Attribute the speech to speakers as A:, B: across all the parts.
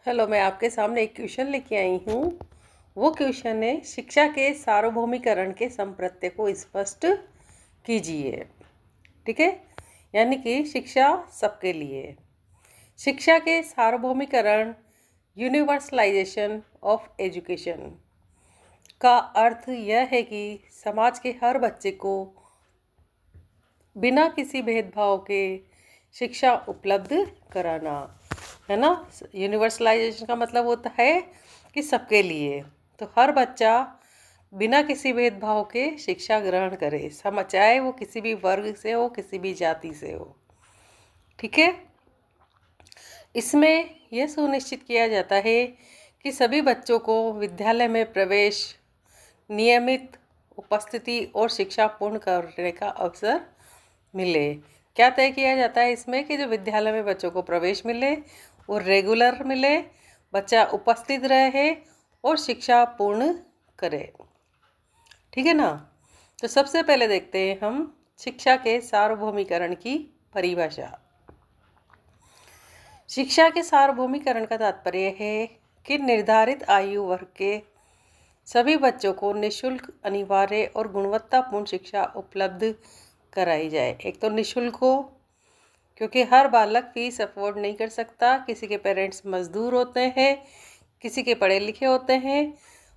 A: Hello, मैं आपके सामने एक क्वेश्चन लेके आई हूँ। वो क्वेश्चन है, शिक्षा के सार्वभौमिकरण के संप्रत्यय को स्पष्ट कीजिए। ठीक है, यानी कि शिक्षा सबके लिए। शिक्षा के सार्वभौमिकरण, यूनिवर्सलाइजेशन ऑफ एजुकेशन का अर्थ यह है कि समाज के हर बच्चे को बिना किसी भेदभाव के शिक्षा उपलब्ध कराना, है ना। यूनिवर्सलाइजेशन का मतलब होता है कि सबके लिए, तो हर बच्चा बिना किसी भेदभाव के शिक्षा ग्रहण करे, चाहे वो किसी भी वर्ग से हो, किसी भी जाति से हो। ठीक है, इसमें यह सुनिश्चित किया जाता है कि सभी बच्चों को विद्यालय में प्रवेश, नियमित उपस्थिति और शिक्षा पूर्ण करने का अवसर मिले। क्या तय किया जाता है इसमें कि जो विद्यालय में बच्चों को प्रवेश मिले, वो रेगुलर मिले, बच्चा उपस्थित रहे और शिक्षा पूर्ण करे। ठीक है ना। तो सबसे पहले देखते हैं हम शिक्षा के सार्वभौमिकरण की परिभाषा। शिक्षा के सार्वभौमिकरण का तात्पर्य है कि निर्धारित आयु वर्ग के सभी बच्चों को निःशुल्क, अनिवार्य और गुणवत्तापूर्ण शिक्षा उपलब्ध कराई जाए। एक तो निःशुल्क हो, क्योंकि हर बालक फीस अफोर्ड नहीं कर सकता। किसी के पेरेंट्स मजदूर होते हैं, किसी के पढ़े लिखे होते हैं,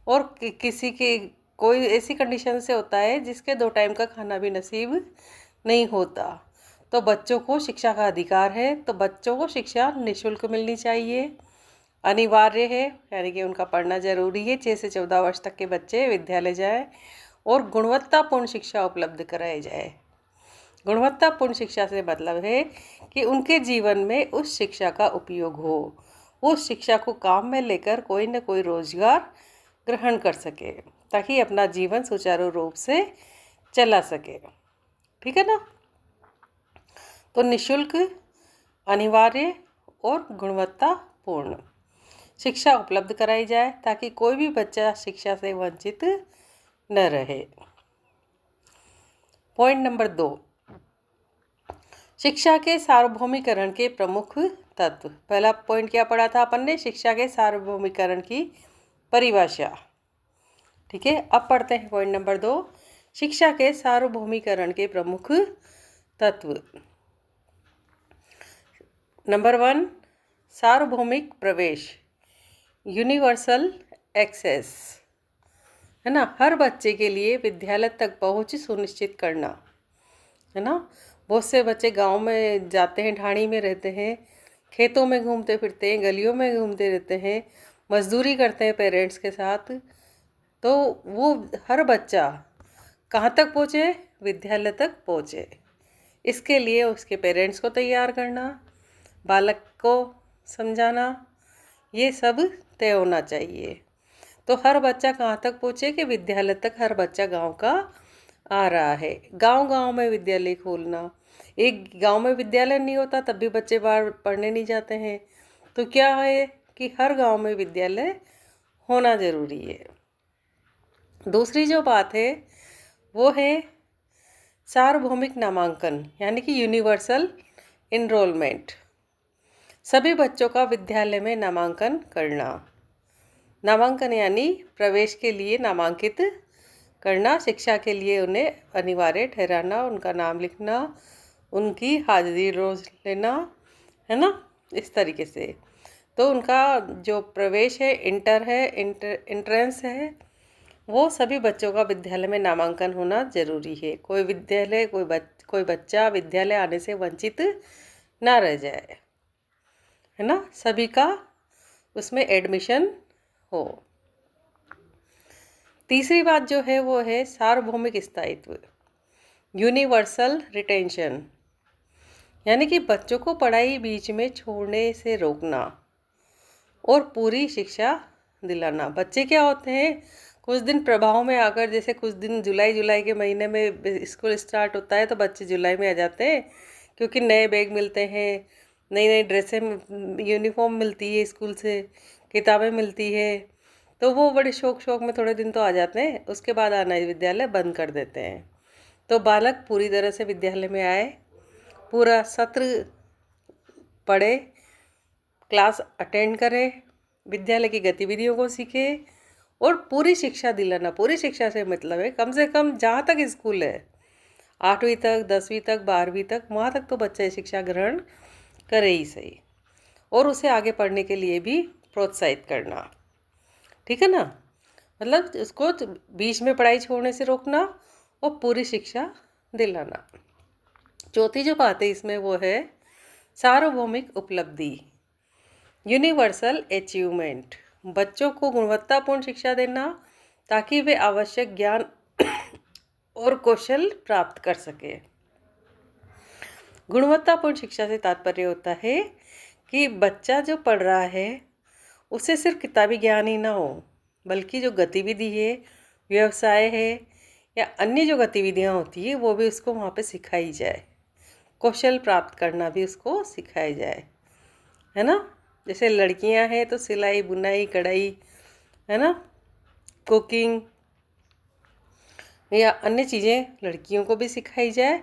A: और किसी के कोई ऐसी कंडीशन से होता है जिसके 2 टाइम का खाना भी नसीब नहीं होता। तो बच्चों को शिक्षा का अधिकार है, तो बच्चों को शिक्षा निःशुल्क मिलनी चाहिए। अनिवार्य है, यानी कि उनका पढ़ना जरूरी है। 6 से 14 वर्ष तक के बच्चे विद्यालय जाए और गुणवत्तापूर्ण शिक्षा उपलब्ध कराई जाए। गुणवत्तापूर्ण शिक्षा से मतलब है कि उनके जीवन में उस शिक्षा का उपयोग हो, उस शिक्षा को काम में लेकर कोई न कोई रोजगार ग्रहण कर सके, ताकि अपना जीवन सुचारू रूप से चला सके। ठीक है ना। तो निःशुल्क, अनिवार्य और गुणवत्तापूर्ण शिक्षा उपलब्ध कराई जाए, ताकि कोई भी बच्चा शिक्षा से वंचित न रहे। पॉइंट नंबर 2, शिक्षा के सार्वभौमिकरण के प्रमुख तत्व। पहला पॉइंट क्या पढ़ा था अपन ने? शिक्षा के सार्वभौमिकरण की परिभाषा। ठीक है, अब पढ़ते हैं पॉइंट नंबर 2, शिक्षा के सार्वभौमिकरण के प्रमुख तत्व। नंबर 1, सार्वभौमिक प्रवेश, यूनिवर्सल एक्सेस, है ना। हर बच्चे के लिए विद्यालय तक पहुंच सुनिश्चित करना, है ना। बहुत से बच्चे गांव में जाते हैं, ढाणी में रहते हैं, खेतों में घूमते फिरते हैं, गलियों में घूमते रहते हैं, मजदूरी करते हैं पेरेंट्स के साथ। तो वो हर बच्चा कहाँ तक पहुँचे? विद्यालय तक पहुँचे। इसके लिए उसके पेरेंट्स को तैयार करना, बालक को समझाना, ये सब तय होना चाहिए। तो हर बच्चा कहाँ तक पहुँचे? कि विद्यालय तक हर बच्चा गांव का आ रहा है। गांव-गांव में विद्यालय खोलना। एक गांव में विद्यालय नहीं होता तब भी बच्चे बाहर पढ़ने नहीं जाते हैं। तो क्या है कि हर गांव में विद्यालय होना ज़रूरी है। दूसरी जो बात है वो है सार्वभौमिक नामांकन, यानी कि यूनिवर्सल इनरोलमेंट। सभी बच्चों का विद्यालय में नामांकन करना। नामांकन यानी प्रवेश के लिए नामांकित करना, शिक्षा के लिए उन्हें अनिवार्य ठहराना, उनका नाम लिखना, उनकी हाजिरी रोज लेना, है ना, इस तरीके से। तो उनका जो प्रवेश है, इंट्रेंस है, वो सभी बच्चों का विद्यालय में नामांकन होना ज़रूरी है। कोई बच्चा विद्यालय आने से वंचित ना रह जाए, है ना। सभी का उसमें एडमिशन हो। तीसरी बात जो है वो है सार्वभौमिक स्थायित्व, यूनिवर्सल रिटेंशन, यानी कि बच्चों को पढ़ाई बीच में छोड़ने से रोकना और पूरी शिक्षा दिलाना। बच्चे क्या होते हैं, कुछ दिन प्रभाव में आकर, जैसे कुछ दिन जुलाई के महीने में स्कूल स्टार्ट होता है तो बच्चे जुलाई में आ जाते हैं, क्योंकि नए बैग मिलते हैं, नई नई ड्रेसें, यूनिफॉर्म मिलती है स्कूल से, किताबें मिलती है। तो वो बड़े शौक में थोड़े दिन तो आ जाते हैं, उसके बाद आना विद्यालय बंद कर देते हैं। तो बालक पूरी तरह से विद्यालय में आए, पूरा सत्र पढ़े, क्लास अटेंड करे, विद्यालय की गतिविधियों को सीखे और पूरी शिक्षा दिलाना। पूरी शिक्षा से मतलब है कम से कम जहाँ तक स्कूल है, 8वीं तक, 10वीं तक, 12वीं तक, वहाँ तक तो बच्चा शिक्षा ग्रहण करे ही सही, और उसे आगे पढ़ने के लिए भी प्रोत्साहित करना। ठीक है ना, मतलब उसको बीच में पढ़ाई छोड़ने से रोकना और पूरी शिक्षा दिलाना। चौथी जो बात है इसमें वो है सार्वभौमिक उपलब्धि, यूनिवर्सल अचीवमेंट। बच्चों को गुणवत्तापूर्ण शिक्षा देना ताकि वे आवश्यक ज्ञान और कौशल प्राप्त कर सके। गुणवत्तापूर्ण शिक्षा से तात्पर्य होता है कि बच्चा जो पढ़ रहा है उसे सिर्फ किताबी ज्ञान ही ना हो, बल्कि जो गतिविधि है, व्यवसाय है या अन्य जो गतिविधियां होती है वो भी उसको वहाँ पे सिखाई जाए। कौशल प्राप्त करना भी उसको सिखाया जाए, है ना। जैसे लड़कियां हैं तो सिलाई, बुनाई, कढ़ाई, है ना, कुकिंग या अन्य चीज़ें लड़कियों को भी सिखाई जाए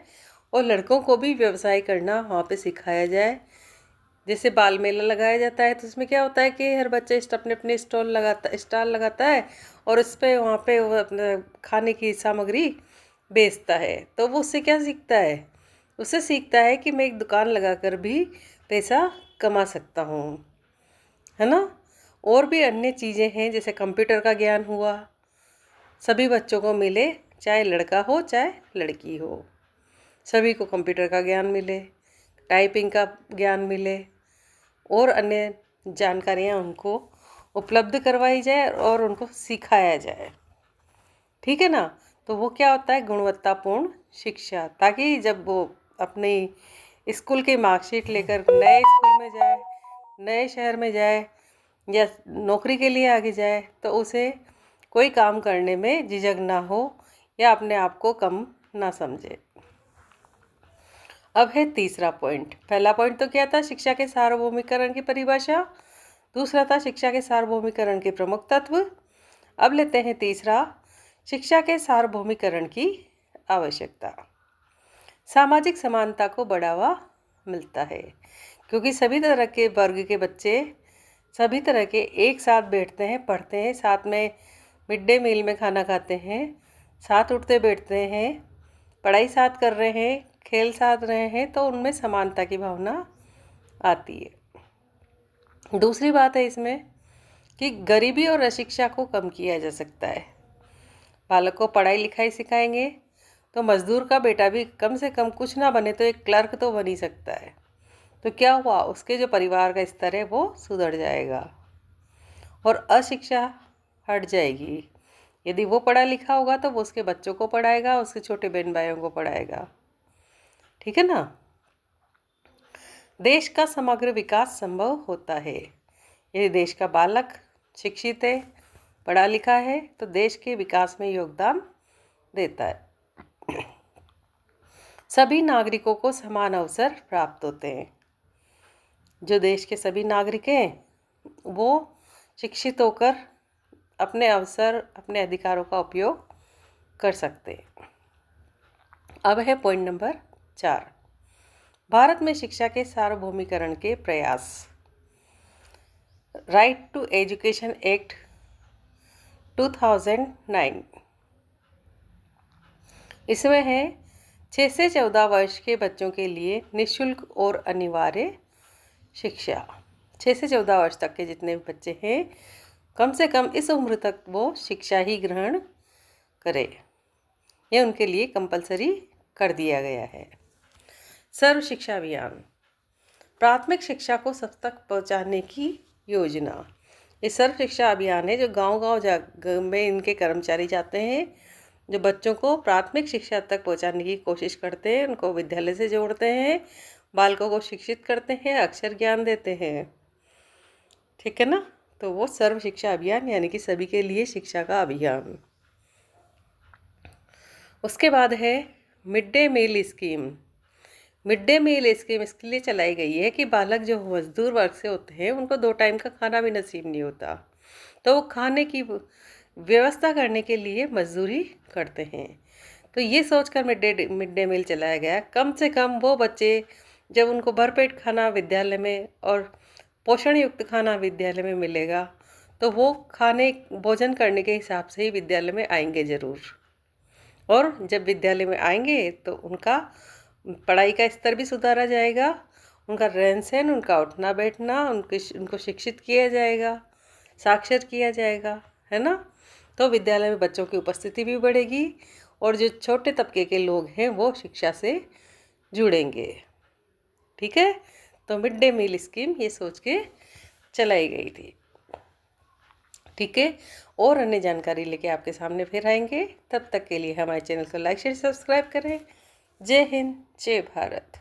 A: और लड़कों को भी व्यवसाय करना वहाँ पे सिखाया जाए। जैसे बाल मेला लगाया जाता है तो उसमें क्या होता है कि हर बच्चा अपने अपने स्टॉल लगाता है और उस पर वहाँ पे वो अपना खाने की सामग्री बेचता है। तो वो उससे क्या सीखता है, उससे सीखता है कि मैं एक दुकान लगाकर भी पैसा कमा सकता हूँ, है ना। और भी अन्य चीज़ें हैं, जैसे कंप्यूटर का ज्ञान हुआ, सभी बच्चों को मिले, चाहे लड़का हो चाहे लड़की हो, सभी को कंप्यूटर का ज्ञान मिले, टाइपिंग का ज्ञान मिले और अन्य जानकारियाँ उनको उपलब्ध करवाई जाए और उनको सिखाया जाए। ठीक है ना, तो वो क्या होता है गुणवत्तापूर्ण शिक्षा, ताकि जब वो अपनी स्कूल की मार्कशीट लेकर नए स्कूल में जाए, नए शहर में जाए या नौकरी के लिए आगे जाए तो उसे कोई काम करने में झिझक ना हो या अपने आप को कम ना समझे। अब है तीसरा पॉइंट। पहला पॉइंट तो क्या था, शिक्षा के सार्वभौमिकरण की परिभाषा। दूसरा था शिक्षा के सार्वभौमिकरण के प्रमुख तत्व। अब लेते हैं तीसरा, शिक्षा के सार्वभौमिकरण की आवश्यकता। सामाजिक समानता को बढ़ावा मिलता है क्योंकि सभी तरह के वर्ग के बच्चे सभी तरह के एक साथ बैठते हैं, पढ़ते हैं, साथ में मिड डे मील में खाना खाते हैं, साथ उठते बैठते हैं, पढ़ाई साथ कर रहे हैं, खेल साथ रहे हैं, तो उनमें समानता की भावना आती है। दूसरी बात है इसमें कि गरीबी और अशिक्षा को कम किया जा सकता है। बालक को पढ़ाई लिखाई सिखाएंगे तो मजदूर का बेटा भी कम से कम कुछ ना बने तो एक क्लर्क तो बन ही सकता है। तो क्या हुआ, उसके जो परिवार का स्तर है वो सुधर जाएगा और अशिक्षा हट जाएगी। यदि वो पढ़ा लिखा होगा तो वो उसके बच्चों को पढ़ाएगा, उसके छोटे बहन भाइयों को पढ़ाएगा। ठीक है ना। देश का समग्र विकास संभव होता है यदि देश का बालक शिक्षित है, पढ़ा लिखा है, तो देश के विकास में योगदान देता है। सभी नागरिकों को समान अवसर प्राप्त होते हैं। जो देश के सभी नागरिक हैं वो शिक्षित होकर अपने अवसर, अपने अधिकारों का उपयोग कर सकते हैं। अब है पॉइंट नंबर 4, भारत में शिक्षा के सार्वभौमिकरण के प्रयास। राइट टू एजुकेशन एक्ट 2009, इसमें है 6 से 14 वर्ष के बच्चों के लिए निःशुल्क और अनिवार्य शिक्षा। 6 से 14 वर्ष तक के जितने बच्चे हैं कम से कम इस उम्र तक वो शिक्षा ही ग्रहण करें, ये उनके लिए कंपलसरी कर दिया गया है। सर्व शिक्षा अभियान, प्राथमिक शिक्षा को सब तक पहुंचाने की योजना। ये सर्व शिक्षा अभियान है जो गांव-गांव में इनके कर्मचारी जाते हैं, जो बच्चों को प्राथमिक शिक्षा तक पहुंचाने की कोशिश करते हैं, उनको विद्यालय से जोड़ते हैं, बालकों को शिक्षित करते हैं, अक्षर ज्ञान देते हैं। ठीक है ना, तो वो सर्व शिक्षा अभियान यानी कि सभी के लिए शिक्षा का अभियान। उसके बाद है mid day meal scheme. Mid day meal scheme इसके लिए चलाई गई है कि बालक जो मजदूर वर्ग से होते हैं उनको 2 टाइम का खाना भी नसीब नहीं होता, तो वो खाने की व्यवस्था करने के लिए मजदूरी करते हैं। तो ये सोचकर मिड डे मील चलाया गया, कम से कम वो बच्चे जब उनको भरपेट खाना विद्यालय में और पोषण युक्त खाना विद्यालय में मिलेगा तो वो भोजन करने के हिसाब से ही विद्यालय में आएंगे ज़रूर। और जब विद्यालय में आएंगे तो उनका पढ़ाई का स्तर भी सुधारा जाएगा, उनका रहन सहन, उनका उठना बैठना, उनको शिक्षित किया जाएगा, साक्षर किया जाएगा, है ना। तो विद्यालय में बच्चों की उपस्थिति भी बढ़ेगी और जो छोटे तबके के लोग हैं वो शिक्षा से जुड़ेंगे। ठीक है, तो मिड डे मील स्कीम ये सोच के चलाई गई थी। ठीक है, और अन्य जानकारी लेके आपके सामने फिर आएंगे। तब तक के लिए हमारे चैनल को लाइक शेयर सब्सक्राइब करें। जय हिंद, जय भारत।